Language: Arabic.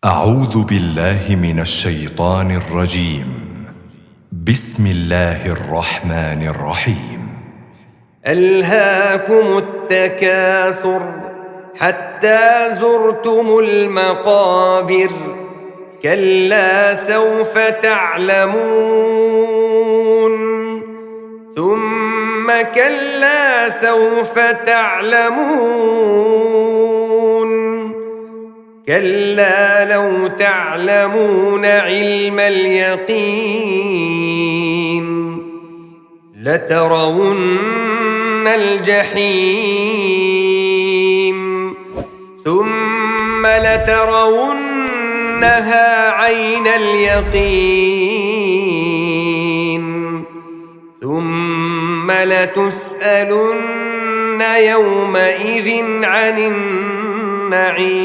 أعوذ بالله من الشيطان الرجيم. بسم الله الرحمن الرحيم. ألهاكم التكاثر حتى زرتم المقابر كلا سوف تعلمون ثم كلا سوف تعلمون كلا لو تعلمون علم اليقين لترون الجحيم ثم لترونها عين اليقين ثم لتسألن يومئذ عن النعيم.